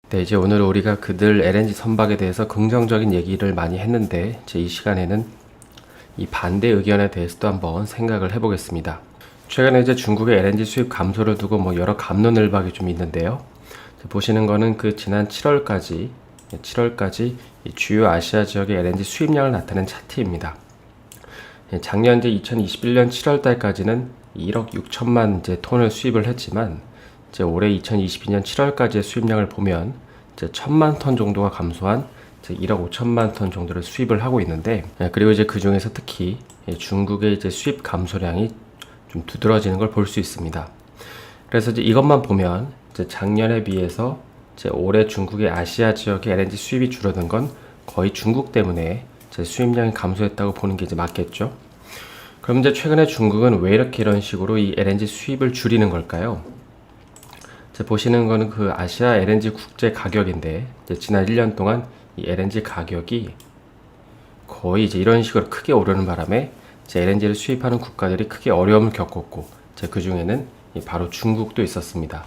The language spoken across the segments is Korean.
네, 이제 오늘 우리가 그들 LNG 선박에 대해서 긍정적인 얘기를 많이 했는데, 이제 이 시간에는 이 반대 의견에 대해서도 한번 생각을 해보겠습니다. 최근에 이제 중국의 LNG 수입 감소를 두고 여러 갑론을박이 좀 있는데요. 보시는 거는 그 지난 7월까지 이 주요 아시아 지역의 LNG 수입량을 나타낸 차트입니다. 작년 이제 2021년 7월 달까지는 1억 6천만 이제 톤을 수입을 했지만, 이제 올해 2022년 7월까지의 수입량을 보면 이제 1,000만 톤 정도가 감소한 이제 1억 5천만 톤 정도를 수입을 하고 있는데, 그리고 이제 그 중에서 특히 중국의 이제 수입 감소량이 좀 두드러지는 걸 볼 수 있습니다. 그래서 이제 이것만 보면 이제 작년에 비해서 이제 올해 중국의 아시아 지역의 LNG 수입이 줄어든 건 거의 중국 때문에 이제 수입량이 감소했다고 보는 게 이제 맞겠죠. 그럼 이제 최근에 중국은 왜 이렇게 이런 식으로 이 LNG 수입을 줄이는 걸까요? 보시는 거는 그 아시아 LNG 국제 가격인데, 이제 지난 1년 동안 이 LNG 가격이 거의 이제 이런 식으로 크게 오르는 바람에 이제 LNG를 수입하는 국가들이 크게 어려움을 겪었고, 이제 그 중에는 바로 중국도 있었습니다.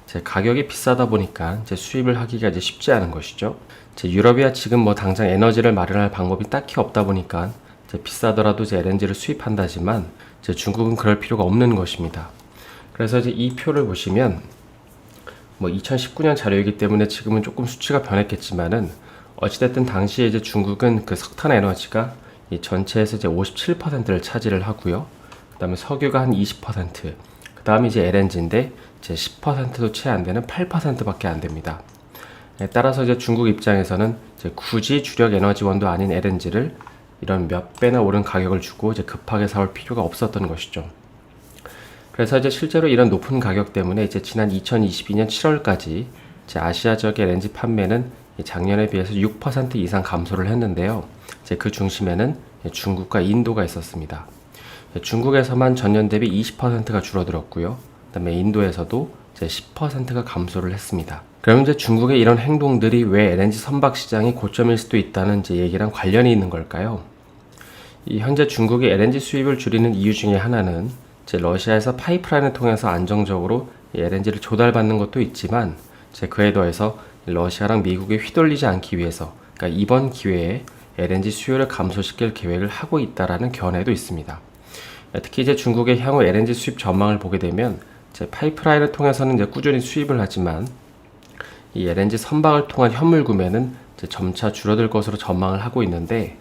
이제 가격이 비싸다 보니까 이제 수입을 하기가 이제 쉽지 않은 것이죠. 이제 유럽이야 지금 당장 에너지를 마련할 방법이 딱히 없다 보니까 이제 비싸더라도 이제 LNG를 수입한다지만, 이제 중국은 그럴 필요가 없는 것입니다. 그래서 이제 이 표를 보시면 2019년 자료이기 때문에 지금은 조금 수치가 변했겠지만은, 어찌됐든 당시에 이제 중국은 그 석탄 에너지가 이 전체에서 이제 57%를 차지를 하고요. 그 다음에 석유가 한 20%, 그 다음에 이제 LNG인데 이제 10%도 채 안 되는 8%밖에 안 됩니다. 따라서 이제 중국 입장에서는 이제 굳이 주력 에너지원도 아닌 LNG를 이런 몇 배나 오른 가격을 주고 이제 급하게 사올 필요가 없었던 것이죠. 그래서 이제 실제로 이런 높은 가격 때문에 이제 지난 2022년 7월까지 이제 아시아 지역의 LNG 판매는 작년에 비해서 6% 이상 감소를 했는데요. 이제 그 중심에는 중국과 인도가 있었습니다. 중국에서만 전년 대비 20%가 줄어들었고요. 그다음에 인도에서도 이제 10%가 감소를 했습니다. 그럼 이제 중국의 이런 행동들이 왜 LNG 선박 시장이 고점일 수도 있다는 이제 얘기랑 관련이 있는 걸까요? 이 현재 중국이 LNG 수입을 줄이는 이유 중에 하나는 이제 러시아에서 파이프라인을 통해서 안정적으로 LNG를 조달받는 것도 있지만, 이제 그에 더해서 러시아랑 미국에 휘둘리지 않기 위해서, 그러니까 이번 기회에 LNG 수요를 감소시킬 계획을 하고 있다라는 견해도 있습니다. 특히 이제 중국의 향후 LNG 수입 전망을 보게 되면 이제 파이프라인을 통해서는 이제 꾸준히 수입을 하지만, 이 LNG 선박을 통한 현물 구매는 이제 점차 줄어들 것으로 전망을 하고 있는데,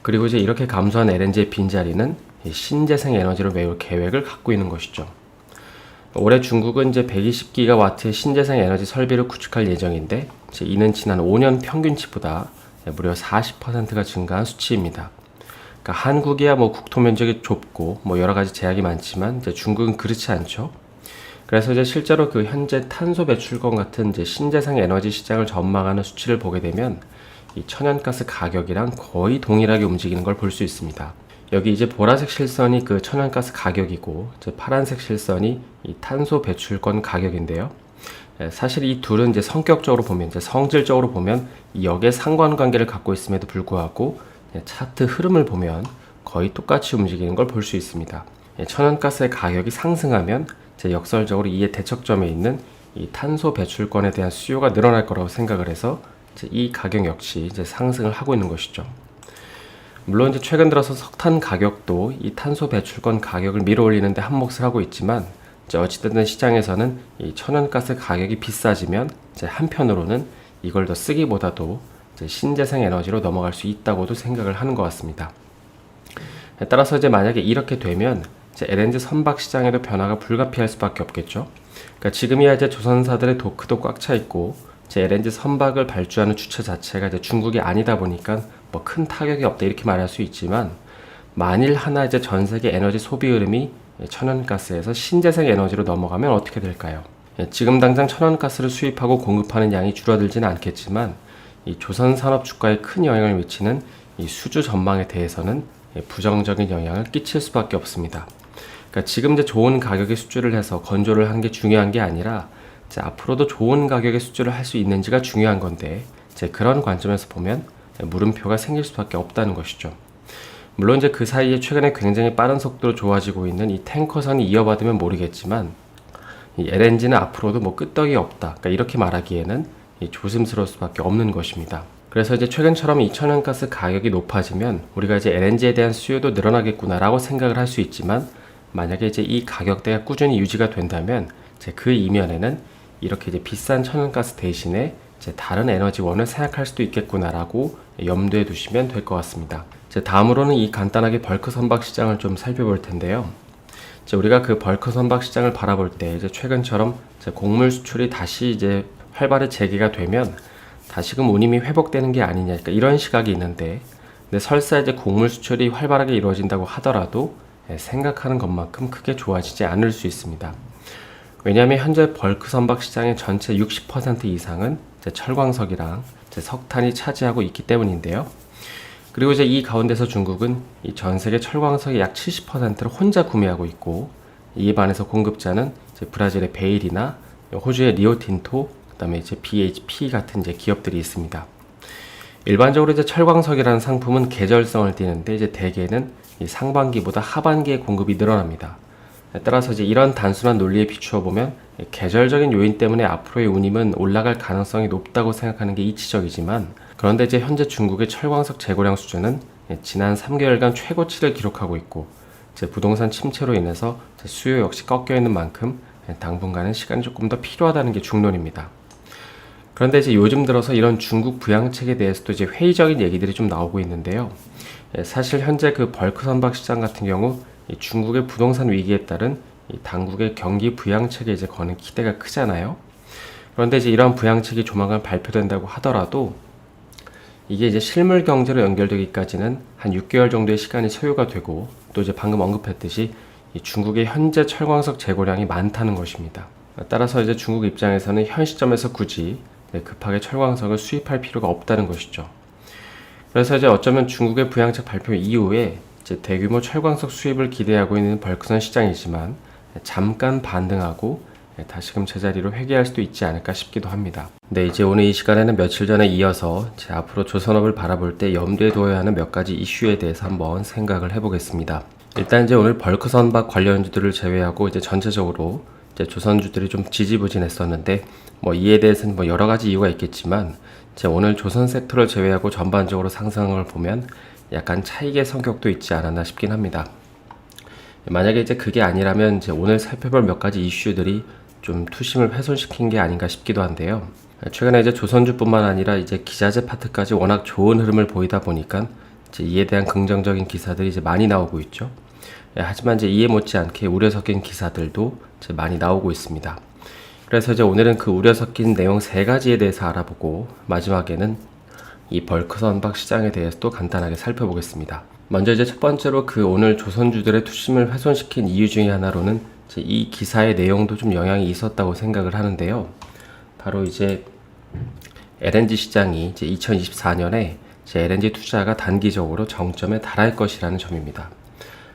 그리고 이제 이렇게 감소한 LNG의 빈자리는 신재생 에너지로 메울 계획을 갖고 있는 것이죠. 올해 중국은 이제 120기가와트의 신재생 에너지 설비를 구축할 예정인데, 이제 이는 지난 5년 평균치보다 무려 40%가 증가한 수치입니다. 그러니까 한국이야 국토 면적이 좁고 여러 가지 제약이 많지만 이제 중국은 그렇지 않죠. 그래서 이제 실제로 그 현재 탄소 배출권 같은 이제 신재생 에너지 시장을 전망하는 수치를 보게 되면 이 천연가스 가격이랑 거의 동일하게 움직이는 걸 볼 수 있습니다. 여기 이제 보라색 실선이 그 천연가스 가격이고, 이제 파란색 실선이 이 탄소 배출권 가격인데요. 사실 이 둘은 이제 성격적으로 보면, 이제 성질적으로 보면 역의 상관관계를 갖고 있음에도 불구하고 차트 흐름을 보면 거의 똑같이 움직이는 걸 볼 수 있습니다. 천연가스의 가격이 상승하면 이제 역설적으로 이에 대척점에 있는 이 탄소 배출권에 대한 수요가 늘어날 거라고 생각을 해서 이제 이 가격 역시 이제 상승을 하고 있는 것이죠. 물론 이제 최근 들어서 석탄 가격도 이 탄소 배출권 가격을 밀어올리는데 한몫을 하고 있지만, 이제 어찌됐든 시장에서는 이 천연가스 가격이 비싸지면 이제 한편으로는 이걸 더 쓰기보다도 이제 신재생 에너지로 넘어갈 수 있다고도 생각을 하는 것 같습니다. 따라서 이제 만약에 이렇게 되면 이제 LNG 선박 시장에도 변화가 불가피할 수밖에 없겠죠. 그러니까 지금이야 이제 조선사들의 도크도 꽉 차 있고, 이제 LNG 선박을 발주하는 주체 자체가 이제 중국이 아니다 보니까 큰 타격이 없다 이렇게 말할 수 있지만, 만일 하나 이제 전 세계 에너지 소비 흐름이 천연가스에서 신재생 에너지로 넘어가면 어떻게 될까요? 지금 당장 천연가스를 수입하고 공급하는 양이 줄어들지는 않겠지만, 이 조선 산업 주가에 큰 영향을 미치는 이 수주 전망에 대해서는 부정적인 영향을 끼칠 수밖에 없습니다. 그러니까 지금 이제 좋은 가격의 수주를 해서 건조를 하는 게 중요한 게 아니라, 이제 앞으로도 좋은 가격의 수주를 할 수 있는지가 중요한 건데, 이제 그런 관점에서 보면 물음표가 생길 수밖에 없다는 것이죠. 물론 이제 그 사이에 최근에 굉장히 빠른 속도로 좋아지고 있는 이 탱커선이 이어받으면 모르겠지만, 이 LNG는 앞으로도 끄떡이 없다, 그러니까 이렇게 말하기에는 조심스러울 수밖에 없는 것입니다. 그래서 이제 최근처럼 이 천연가스 가격이 높아지면 우리가 이제 LNG에 대한 수요도 늘어나겠구나라고 생각을 할 수 있지만, 만약에 이제 이 가격대가 꾸준히 유지가 된다면 이제 그 이면에는 이렇게 이제 비싼 천연가스 대신에 이제 다른 에너지원을 생각할 수도 있겠구나라고 염두에 두시면 될 것 같습니다. 이제 다음으로는 이 간단하게 벌크 선박 시장을 좀 살펴볼 텐데요. 이제 우리가 그 벌크 선박 시장을 바라볼 때 이제 최근처럼 이제 곡물 수출이 다시 이제 활발히 재개가 되면 다시금 운임이 회복되는 게 아니냐, 그러니까 이런 시각이 있는데, 근데 설사 이제 곡물 수출이 활발하게 이루어진다고 하더라도 생각하는 것만큼 크게 좋아지지 않을 수 있습니다. 왜냐하면 현재 벌크 선박 시장의 전체 60% 이상은 이제 철광석이랑 이제 석탄이 차지하고 있기 때문인데요. 그리고 이제 이 가운데서 중국은 이 전 세계 철광석의 약 70%를 혼자 구매하고 있고, 이에 반해서 공급자는 이제 브라질의 베일이나 호주의 리오틴토, 그다음에 이제 BHP 같은 이제 기업들이 있습니다. 일반적으로 이제 철광석이라는 상품은 계절성을 띠는데 이제 대개는 이 상반기보다 하반기에 공급이 늘어납니다. 따라서 이제 이런 단순한 논리에 비추어 보면 계절적인 요인 때문에 앞으로의 운임은 올라갈 가능성이 높다고 생각하는 게 이치적이지만, 그런데 이제 현재 중국의 철광석 재고량 수준은 지난 3개월간 최고치를 기록하고 있고, 이제 부동산 침체로 인해서 수요 역시 꺾여 있는 만큼 당분간은 시간이 조금 더 필요하다는 게 중론입니다. 그런데 이제 요즘 들어서 이런 중국 부양책에 대해서도 이제 회의적인 얘기들이 좀 나오고 있는데요. 사실 현재 그 벌크 선박 시장 같은 경우 이 중국의 부동산 위기에 따른 이 당국의 경기 부양책에 이제 거는 기대가 크잖아요. 그런데 이제 이런 부양책이 조만간 발표된다고 하더라도 이게 이제 실물 경제로 연결되기까지는 한 6개월 정도의 시간이 소요가 되고, 또 이제 방금 언급했듯이 이 중국의 현재 철광석 재고량이 많다는 것입니다. 따라서 이제 중국 입장에서는 현 시점에서 굳이 급하게 철광석을 수입할 필요가 없다는 것이죠. 그래서 이제 어쩌면 중국의 부양책 발표 이후에 이제 대규모 철광석 수입을 기대하고 있는 벌크선 시장이지만 잠깐 반등하고 다시금 제자리로 회귀할 수도 있지 않을까 싶기도 합니다. 네, 이제 오늘 이 시간에는 며칠 전에 이어서 제 앞으로 조선업을 바라볼 때 염두에 두어야 하는 몇 가지 이슈에 대해서 한번 생각을 해보겠습니다. 일단 이제 오늘 벌크 선박 관련주들을 제외하고 이제 전체적으로 이제 조선주들이 좀 지지부진했었는데, 이에 대해서는 여러 가지 이유가 있겠지만, 이제 오늘 조선 섹터를 제외하고 전반적으로 상승한 걸 보면 약간 차익의 성격도 있지 않았나 싶긴 합니다. 만약에 이제 그게 아니라면 이제 오늘 살펴볼 몇 가지 이슈들이 좀 투심을 훼손시킨 게 아닌가 싶기도 한데요. 최근에 이제 조선주뿐만 아니라 이제 기자재 파트까지 워낙 좋은 흐름을 보이다 보니까 이제 이에 대한 긍정적인 기사들이 이제 많이 나오고 있죠. 하지만 이제 이에 못지않게 우려 섞인 기사들도 이제 많이 나오고 있습니다. 그래서 이제 오늘은 그 우려 섞인 내용 3가지에 대해서 알아보고, 마지막에는 이 벌크 선박 시장에 대해서도 간단하게 살펴보겠습니다. 먼저 이제 첫 번째로 그 오늘 조선주들의 투심을 훼손시킨 이유 중에 하나로는 이제 이 기사의 내용도 좀 영향이 있었다고 생각을 하는데요. 바로 이제 LNG 시장이 이제 2024년에 이제 LNG 투자가 단기적으로 정점에 달할 것이라는 점입니다.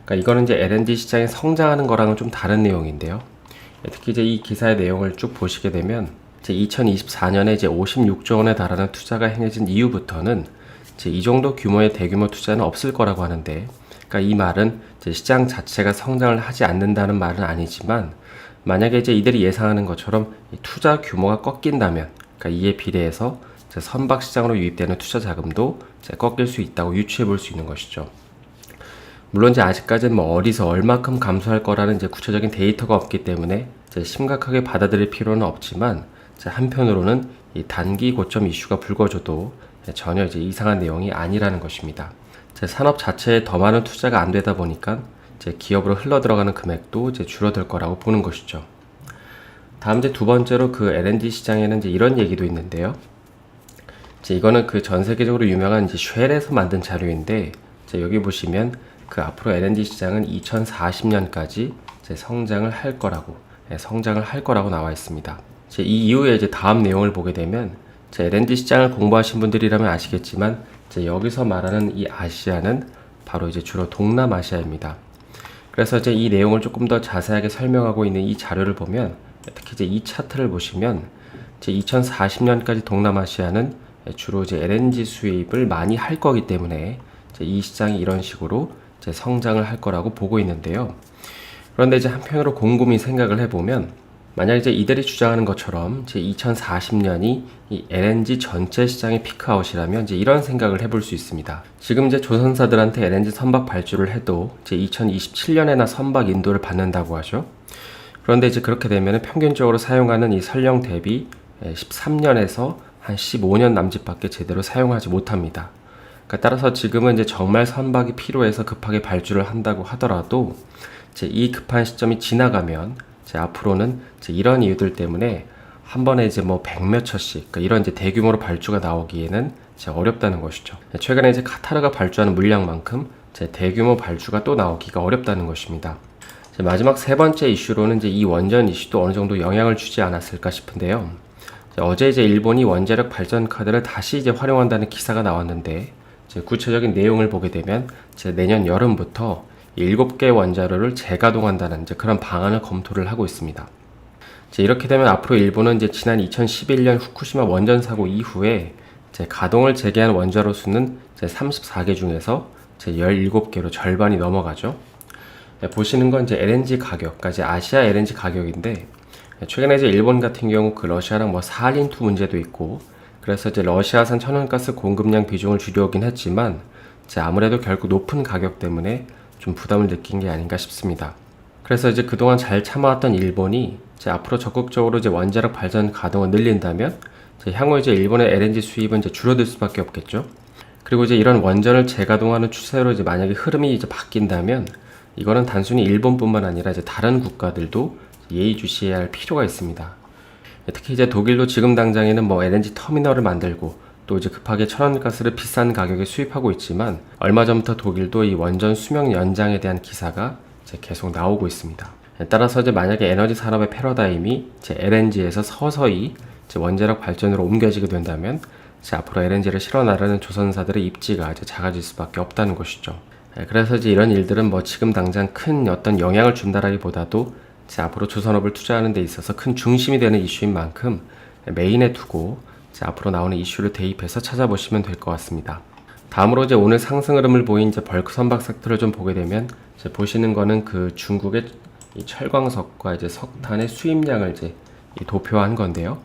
그러니까 이거는 이제 LNG 시장이 성장하는 거랑은 좀 다른 내용인데요. 특히 이제 이 기사의 내용을 쭉 보시게 되면 이제 2024년에 이제 56조 원에 달하는 투자가 행해진 이후부터는 이제 이 정도 규모의 대규모 투자는 없을 거라고 하는데, 그러니까 이 말은 이제 시장 자체가 성장을 하지 않는다는 말은 아니지만, 만약에 이제 이들이 예상하는 것처럼 이 투자 규모가 꺾인다면, 그러니까 이에 비례해서 이제 선박 시장으로 유입되는 투자 자금도 이제 꺾일 수 있다고 유추해 볼 수 있는 것이죠. 물론 이제 아직까지는 어디서 얼마큼 감소할 거라는 이제 구체적인 데이터가 없기 때문에 이제 심각하게 받아들일 필요는 없지만, 이제 한편으로는 이 단기 고점 이슈가 불거져도 전혀 이제 이상한 내용이 아니라는 것입니다. 이제 산업 자체에 더 많은 투자가 안 되다 보니까 이제 기업으로 흘러 들어가는 금액도 이제 줄어들 거라고 보는 것이죠. 다음 이제 두 번째로 그 LNG 시장에는 이제 이런 얘기도 있는데요. 이제 이거는 그 전 세계적으로 유명한 이제 쉘에서 만든 자료인데, 이제 여기 보시면 그 앞으로 LNG 시장은 2040년까지 이제 성장을 할 거라고 나와 있습니다. 이제 이 이후에 이제 다음 내용을 보게 되면 이제 LNG 시장을 공부하신 분들이라면 아시겠지만, 이제 여기서 말하는 이 아시아는 바로 이제 주로 동남아시아입니다. 그래서 이제 이 내용을 조금 더 자세하게 설명하고 있는 이 자료를 보면, 특히 이제 이 차트를 보시면 이제 2040년까지 동남아시아는 주로 이제 LNG 수입을 많이 할 거기 때문에 이제 이 시장이 이런 식으로 이제 성장을 할 거라고 보고 있는데요. 그런데 이제 한편으로 곰곰이 생각을 해보면 만약 이제 이들이 주장하는 것처럼 제 2040년이 이 LNG 전체 시장의 피크아웃이라면 이제 이런 생각을 해볼 수 있습니다. 지금 이제 조선사들한테 LNG 선박 발주를 해도 제 2027년에나 선박 인도를 받는다고 하죠. 그런데 이제 그렇게 되면 평균적으로 사용하는 이 설령 대비 13년에서 한 15년 남짓밖에 제대로 사용하지 못합니다. 그러니까 따라서 지금은 이제 정말 선박이 필요해서 급하게 발주를 한다고 하더라도 이제 이 급한 시점이 지나가면 이제 앞으로는 이제 이런 이유들 때문에 한 번에 이제 뭐 100몇 척씩 그러니까 이런 이제 대규모로 발주가 나오기에는 이제 어렵다는 것이죠. 최근에 이제 카타르가 발주하는 물량만큼 이제 대규모 발주가 또 나오기가 어렵다는 것입니다. 이제 마지막 세 번째 이슈로는 이제 이 원전 이슈도 어느 정도 영향을 주지 않았을까 싶은데요. 어제 이제 일본이 원자력 발전 카드를 다시 이제 활용한다는 기사가 나왔는데 이제 구체적인 내용을 보게 되면 이제 내년 여름부터 7개 원자로를 재가동한다는 이제 그런 방안을 검토를 하고 있습니다. 이제 이렇게 되면 앞으로 일본은 이제 지난 2011년 후쿠시마 원전 사고 이후에 이제 가동을 재개한 원자로 수는 이제 34개 중에서 이제 17개로 절반이 넘어가죠. 보시는 건 이제 LNG 가격까지 아시아 LNG 가격인데 최근에 이제 일본 같은 경우 그 러시아랑 뭐 사할린투 문제도 있고 그래서 이제 러시아산 천연가스 공급량 비중을 줄여오긴 했지만 이제 아무래도 결국 높은 가격 때문에 좀 부담을 느낀 게 아닌가 싶습니다. 그래서 이제 그동안 잘 참아왔던 일본이 이제 앞으로 적극적으로 이제 원자력 발전 가동을 늘린다면 이제 향후 이제 일본의 LNG 수입은 이제 줄어들 수밖에 없겠죠. 그리고 이제 이런 원전을 재가동하는 추세로 이제 만약에 흐름이 이제 바뀐다면 이거는 단순히 일본뿐만 아니라 이제 다른 국가들도 예의주시해야 할 필요가 있습니다. 특히 이제 독일도 지금 당장에는 뭐 LNG 터미널을 만들고 또 이제 급하게 천연가스를 비싼 가격에 수입하고 있지만 얼마 전부터 독일도 이 원전 수명 연장에 대한 기사가 이제 계속 나오고 있습니다. 따라서 이제 만약에 에너지 산업의 패러다임이 이제 LNG에서 서서히 이제 원자력 발전으로 옮겨지게 된다면 이제 앞으로 LNG를 실어 나르는 조선사들의 입지가 이제 작아질 수밖에 없다는 것이죠. 그래서 이제 이런 일들은 뭐 지금 당장 큰 어떤 영향을 준다라기보다도 이제 앞으로 조선업을 투자하는 데 있어서 큰 중심이 되는 이슈인 만큼 메인에 두고 이제 앞으로 나오는 이슈를 대입해서 찾아보시면 될 것 같습니다. 다음으로 이제 오늘 상승 흐름을 보인 이제 벌크 선박 섹터를 좀 보게 되면 이제 보시는 거는 그 중국의 이 철광석과 이제 석탄의 수입량을 이제 도표한 건데요.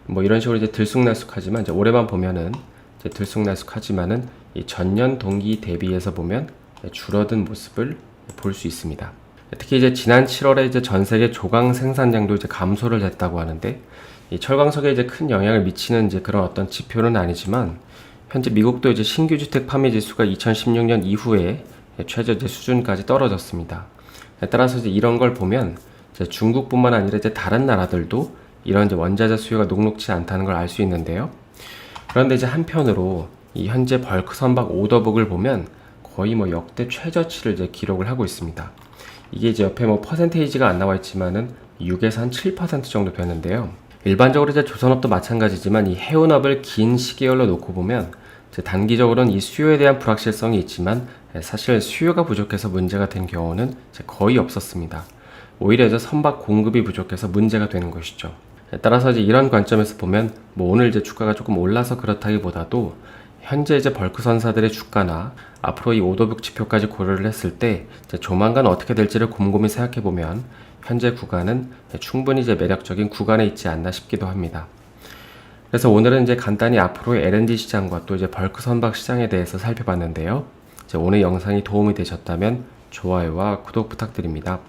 뭐 이런 식으로 이제 들쑥날쑥하지만 이제 올해만 보면은 이제 들쑥날쑥하지만은 이 전년 동기 대비해서 보면 줄어든 모습을 볼 수 있습니다. 특히 이제 지난 7월에 이제 전 세계 조강 생산량도 이제 감소를 했다고 하는데 이 철광석에 이제 큰 영향을 미치는 이제 그런 어떤 지표는 아니지만 현재 미국도 이제 신규 주택 판매 지수가 2016년 이후에 최저 이제 수준까지 떨어졌습니다. 따라서 이제 이런 걸 보면 이제 중국뿐만 아니라 이제 다른 나라들도 이런 이제 원자재 수요가 녹록지 않다는 걸 알 수 있는데요. 그런데 이제 한편으로 이 현재 벌크 선박 오더북을 보면 거의 뭐 역대 최저치를 이제 기록을 하고 있습니다. 이게 이제 옆에 뭐 퍼센테이지가 안 나와 있지만은 6에서 한 7% 정도 되는데요. 일반적으로 이제 조선업도 마찬가지지만 이 해운업을 긴 시계열로 놓고 보면 이제 단기적으로는 이 수요에 대한 불확실성이 있지만 사실 수요가 부족해서 문제가 된 경우는 이제 거의 없었습니다. 오히려 이제 선박 공급이 부족해서 문제가 되는 것이죠. 따라서 이제 이런 관점에서 보면 뭐 오늘 이제 주가가 조금 올라서 그렇다기보다도 현재 이제 벌크 선사들의 주가나 앞으로 이 오더북 지표까지 고려를 했을 때 이제 조만간 어떻게 될지를 곰곰이 생각해 보면 현재 구간은 충분히 이제 매력적인 구간에 있지 않나 싶기도 합니다. 그래서 오늘은 이제 간단히 앞으로의 LNG 시장과 또 이제 벌크 선박 시장에 대해서 살펴봤는데요. 이제 오늘 영상이 도움이 되셨다면 좋아요와 구독 부탁드립니다.